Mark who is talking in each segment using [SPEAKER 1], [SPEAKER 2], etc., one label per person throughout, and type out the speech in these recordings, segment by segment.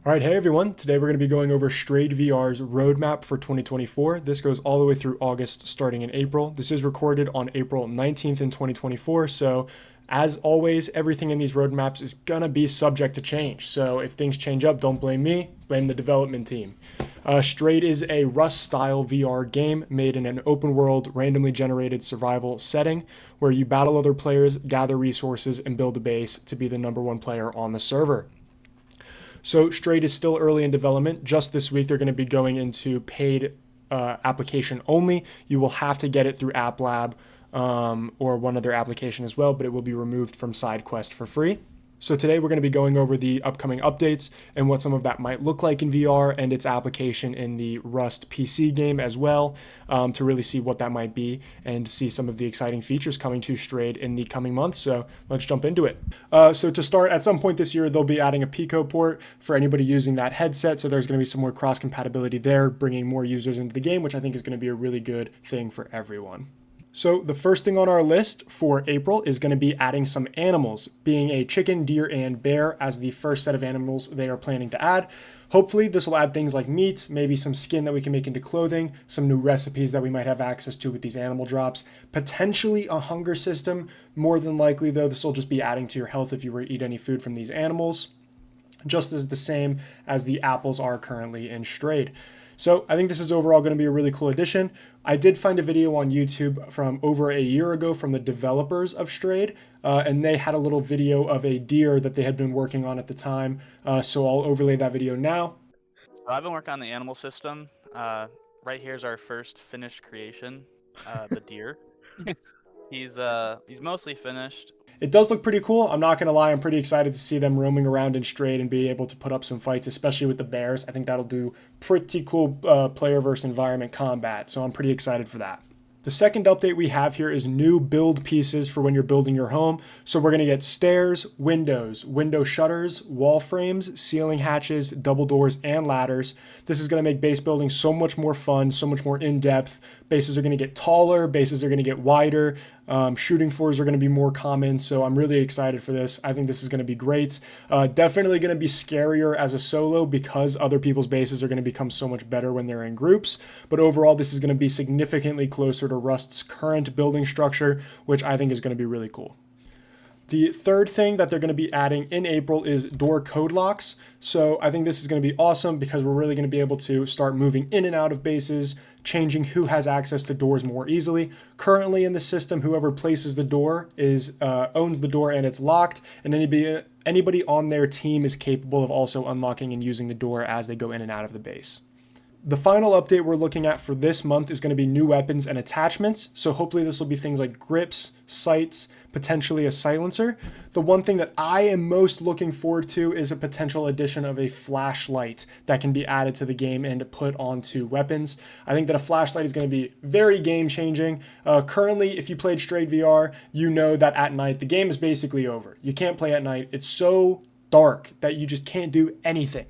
[SPEAKER 1] All right, hey everyone. Today we're going to be going over Strayed VR's roadmap for 2024. This goes all the way through August, starting in April. This is recorded on April 19th in 2024. So, as always, everything in these roadmaps is going to be subject to change. So, if things change up, don't blame me, blame the development team. Strayed is a Rust-style VR game made in an open-world, randomly generated survival setting where you battle other players, gather resources, and build a base to be the number one player on the server. So Strayed is still early in development. Just this week, they're going to be going into paid application only. You will have to get it through App Lab or one other application as well, but it will be removed from SideQuest for free. So today we're going to be going over the upcoming updates and what some of that might look like in VR and its application in the Rust PC game as well, to really see what that might be and see some of the exciting features coming to Strayed in the coming months. So let's jump into it. So to start, at some point this year, they'll be adding a Pico port for anybody using that headset. So there's going to be some more cross compatibility there, bringing more users into the game, which I think is going to be a really good thing for everyone. So the first thing on our list for April is going to be adding some animals, being a chicken, deer, and bear as the first set of animals they are planning to add. Hopefully this will add things like meat, maybe some skin that we can make into clothing, some new recipes that we might have access to with these animal drops, potentially a hunger system. More than likely though, this will just be adding to your health if you were to eat any food from these animals, just as the same as the apples are currently in Strayed. So I think this is overall going to be a really cool addition. I did find a video on YouTube from over a year ago from the developers of Strayed, and they had a little video of a deer that they had been working on at the time. So I'll overlay that video now.
[SPEAKER 2] So I've been working on the animal system. Right here's our first finished creation, the deer. He's mostly finished.
[SPEAKER 1] It does look pretty cool. I'm not going to lie. I'm pretty excited to see them roaming around in Strayed and be able to put up some fights, especially with the bears. I think that'll do pretty cool player versus environment combat. So I'm pretty excited for that. The second update we have here is new build pieces for when you're building your home. So we're going to get stairs, windows, window shutters, wall frames, ceiling hatches, double doors, and ladders. This is going to make base building so much more fun, so much more in-depth. Bases are going to get taller, bases are going to get wider, shooting floors are going to be more common, so I'm really excited for this. I think this is going to be great. Definitely going to be scarier as a solo because other people's bases are going to become so much better when they're in groups, but overall this is going to be significantly closer to Rust's current building structure, which I think is going to be really cool. The third thing that they're going to be adding in April is door code locks. So I think this is going to be awesome because we're really going to be able to start moving in and out of bases, changing who has access to doors more easily. Currently in the system, whoever places the door owns the door and it's locked, and anybody on their team is capable of also unlocking and using the door as they go in and out of the base. The final update we're looking at for this month is going to be new weapons and attachments. So hopefully this will be things like grips, sights, potentially a silencer. The one thing that I am most looking forward to is a potential addition of a flashlight that can be added to the game and put onto weapons. I think that a flashlight is going to be very game changing. Currently, if you played Strayed VR, you know that at night the game is basically over. You can't play at night. It's so dark that you just can't do anything.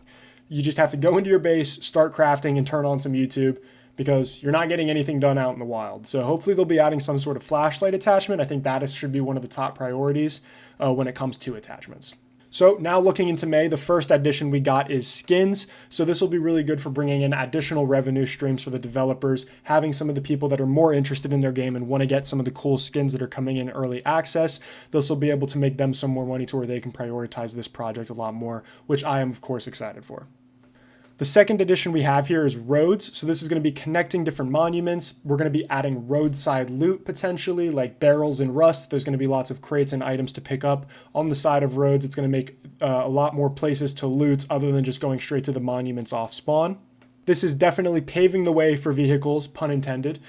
[SPEAKER 1] You just have to go into your base, start crafting, and turn on some YouTube because you're not getting anything done out in the wild. So hopefully they'll be adding some sort of flashlight attachment. I think that should be one of the top priorities when it comes to attachments. So now looking into May, the first addition we got is skins. So this will be really good for bringing in additional revenue streams for the developers, having some of the people that are more interested in their game and want to get some of the cool skins that are coming in early access. This will be able to make them some more money to where they can prioritize this project a lot more, which I am of course excited for. The second addition we have here is roads. So this is going to be connecting different monuments. We're going to be adding roadside loot potentially, like barrels in Rust. There's going to be lots of crates and items to pick up on the side of roads. It's going to make a lot more places to loot other than just going straight to the monuments off spawn. This is definitely paving the way for vehicles, pun intended.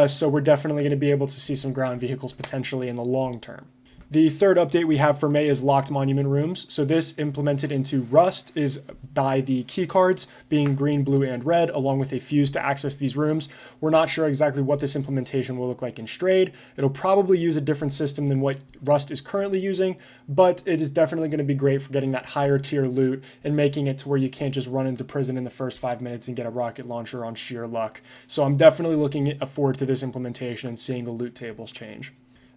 [SPEAKER 1] So we're definitely going to be able to see some ground vehicles potentially in the long term. The third update we have for May is locked monument rooms. So this implemented into Rust is by the key cards being green, blue, and red, along with a fuse to access these rooms. We're not sure exactly what this implementation will look like in Strayed. It'll probably use a different system than what Rust is currently using, but it is definitely going to be great for getting that higher tier loot and making it to where you can't just run into prison in the first 5 minutes and get a rocket launcher on sheer luck. So I'm definitely looking forward to this implementation and seeing the loot tables change.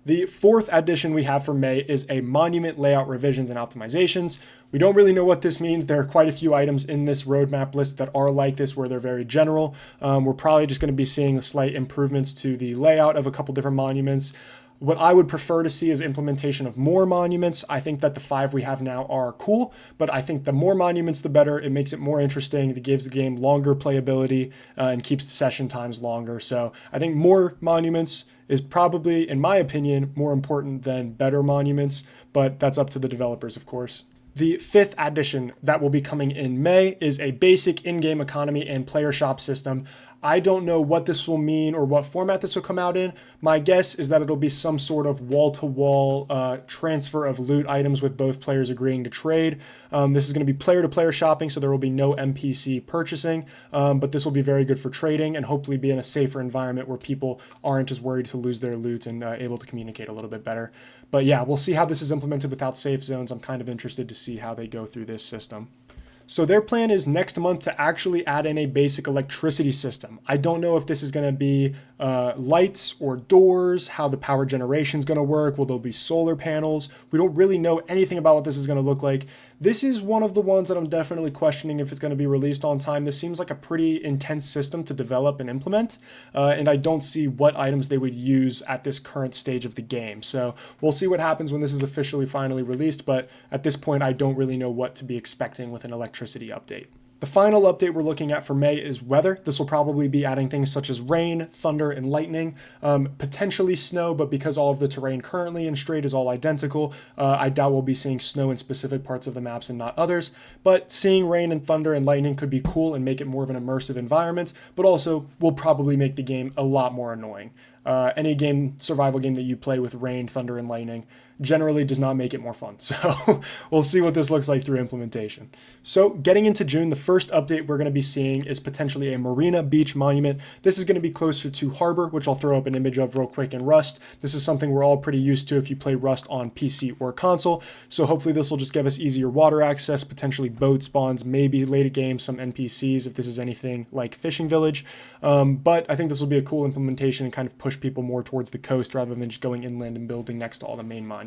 [SPEAKER 1] The fourth addition we have for May is a monument layout revisions and optimizations. We don't really know what this means. There are quite a few items in this roadmap list that are like this, where they're very general. We're probably just going to be seeing slight improvements to the layout of a couple different monuments. What I would prefer to see is implementation of more monuments. I think that the 5 we have now are cool, but I think the more monuments, the better. It makes it more interesting. It gives the game longer playability and keeps the session times longer. So I think more monuments is probably, in my opinion, more important than better monuments, but that's up to the developers, of course. The fifth addition that will be coming in May is a basic in-game economy and player shop system. I don't know what this will mean or what format this will come out in. My guess is that it'll be some sort of wall-to-wall transfer of loot items with both players agreeing to trade. This is going to be player-to-player shopping, so there will be no NPC purchasing, but this will be very good for trading and hopefully be in a safer environment where people aren't as worried to lose their loot and able to communicate a little bit better. But yeah, we'll see how this is implemented without safe zones. I'm kind of interested to see how they go through this system. So their plan is next month to actually add in a basic electricity system. I don't know if this is going to be lights or doors, how the power generation is going to work. Will there be solar panels? We don't really know anything about what this is going to look like. This is one of the ones that I'm definitely questioning if it's going to be released on time. This seems like a pretty intense system to develop and implement, and I don't see what items they would use at this current stage of the game. So we'll see what happens when this is officially finally released, but at this point I don't really know what to be expecting with an electricity update. The final update we're looking at for May is weather. This will probably be adding things such as rain, thunder, and lightning, potentially snow, but because all of the terrain currently in Strayed is all identical, I doubt we'll be seeing snow in specific parts of the maps and not others. But seeing rain and thunder and lightning could be cool and make it more of an immersive environment, but also will probably make the game a lot more annoying. Any survival game that you play with rain, thunder, and lightning generally does not make it more fun. So we'll see what this looks like through implementation. So getting into June, the first update we're going to be seeing is potentially a Marina beach monument. This is going to be closer to Harbor, which I'll throw up an image of real quick in Rust. This is something we're all pretty used to if you play Rust on PC or console. So hopefully this will just give us easier water access, potentially boat spawns, maybe later game some NPCs if this is anything like Fishing Village. But I think this will be a cool implementation and kind of push people more towards the coast rather than just going inland and building next to all the main monuments.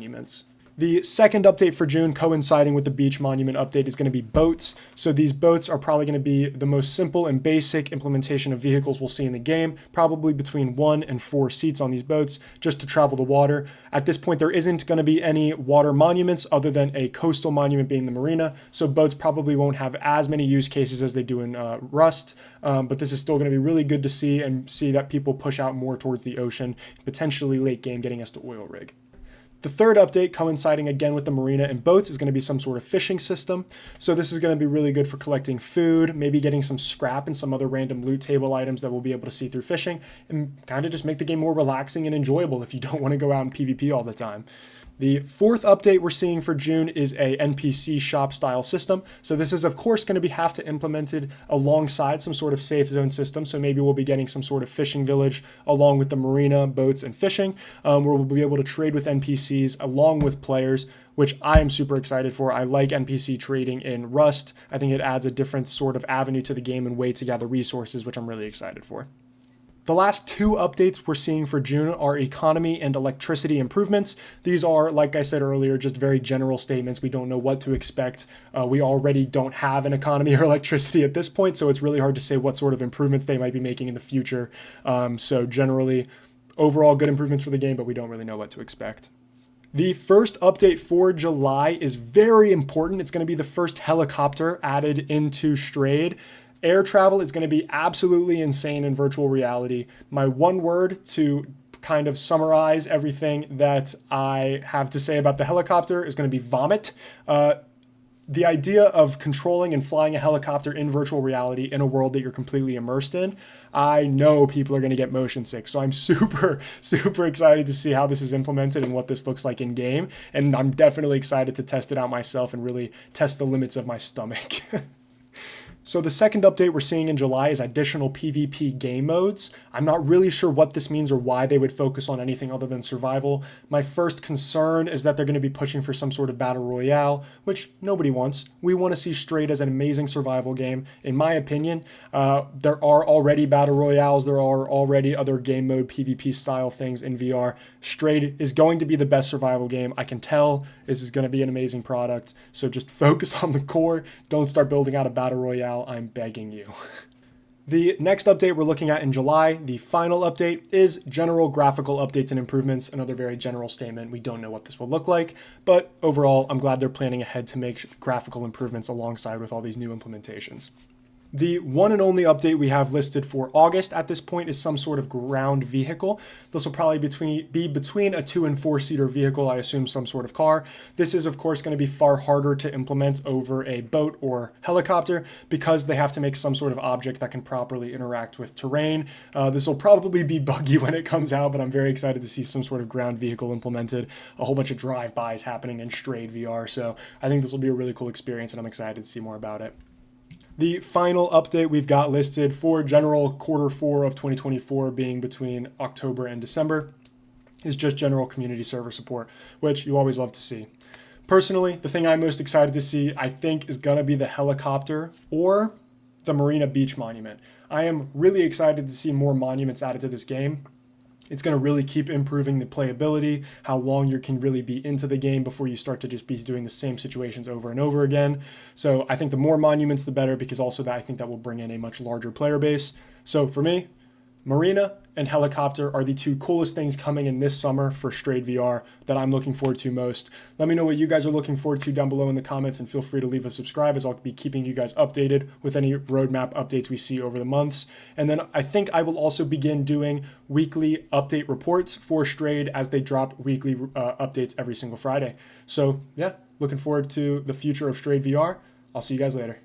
[SPEAKER 1] The second update for June, coinciding with the beach monument update, is going to be boats. So these boats are probably going to be the most simple and basic implementation of vehicles we'll see in the game, probably between 1 and 4 seats on these boats just to travel the water. At this point, there isn't going to be any water monuments other than a coastal monument being the Marina, so boats probably won't have as many use cases as they do in Rust, but this is still going to be really good to see and see that people push out more towards the ocean, potentially late game getting us to oil rig. The third update, coinciding again with the Marina and boats, is going to be some sort of fishing system. So this is going to be really good for collecting food, maybe getting some scrap and some other random loot table items that we'll be able to see through fishing, and kind of just make the game more relaxing and enjoyable if you don't want to go out in PvP all the time. The fourth update we're seeing for June is a NPC shop style system. So this is of course going to have to implemented alongside some sort of safe zone system. So maybe we'll be getting some sort of fishing village along with the marina, boats, and fishing, where we'll be able to trade with NPCs along with players, which I am super excited for. I like NPC trading in Rust. I think it adds a different sort of avenue to the game and way to gather resources, which I'm really excited for. The last 2 updates we're seeing for June are economy and electricity improvements. These are, like I said earlier, just very general statements. We don't know what to expect. We already don't have an economy or electricity at this point, so it's really hard to say what sort of improvements they might be making in the future. So generally, overall good improvements for the game, but we don't really know what to expect. The first update for July is very important. It's going to be the first helicopter added into Strayed. Air travel is going to be absolutely insane in virtual reality. My one word to kind of summarize everything that I have to say about the helicopter is going to be vomit. The idea of controlling and flying a helicopter in virtual reality in a world that you're completely immersed in, I know people are going to get motion sick. So I'm super excited to see how this is implemented and what this looks like in game. And I'm definitely excited to test it out myself and really test the limits of my stomach. So the second update we're seeing in July is additional PvP game modes. I'm not really sure what this means or why they would focus on anything other than survival. My first concern is that they're going to be pushing for some sort of battle royale, which nobody wants. We want to see Strayed as an amazing survival game. In my opinion, there are already battle royales. There are already other game mode PvP style things in VR. Strayed is going to be the best survival game. I can tell this is going to be an amazing product. So just focus on the core. Don't start building out a battle royale. I'm begging you. The next update we're looking at in July, the final update, is general graphical updates and improvements. Another very general statement. We don't know what this will look like, but overall, I'm glad they're planning ahead to make graphical improvements alongside with all these new implementations. The one and only update we have listed for August at this point is some sort of ground vehicle. This will probably be between a 2 and 4-seater vehicle, I assume some sort of car. This is, of course, going to be far harder to implement over a boat or helicopter because they have to make some sort of object that can properly interact with terrain. This will probably be buggy when it comes out, but I'm very excited to see some sort of ground vehicle implemented. A whole bunch of drive-bys happening in Strayed VR, so I think this will be a really cool experience, and I'm excited to see more about it. The final update we've got listed for general Q4 of 2024 being between October and December is just general community server support, which you always love to see. Personally, the thing I'm most excited to see, I think, is going to be the helicopter or the Marina Beach monument. I am really excited to see more monuments added to this game. It's going to really keep improving the playability, how long you can really be into the game before you start to just be doing the same situations over and over again. So I think the more monuments, the better, because also that I think that will bring in a much larger player base. So for me, Marina and helicopter are the two coolest things coming in this summer for Strayed VR that I'm looking forward to most. Let me know what you guys are looking forward to down below in the comments, and feel free to leave a subscribe, as I'll be keeping you guys updated with any roadmap updates we see over the months. And then I think I will also begin doing weekly update reports for Strayed as they drop weekly updates every single Friday. So yeah, looking forward to the future of Strayed VR. I'll see you guys later.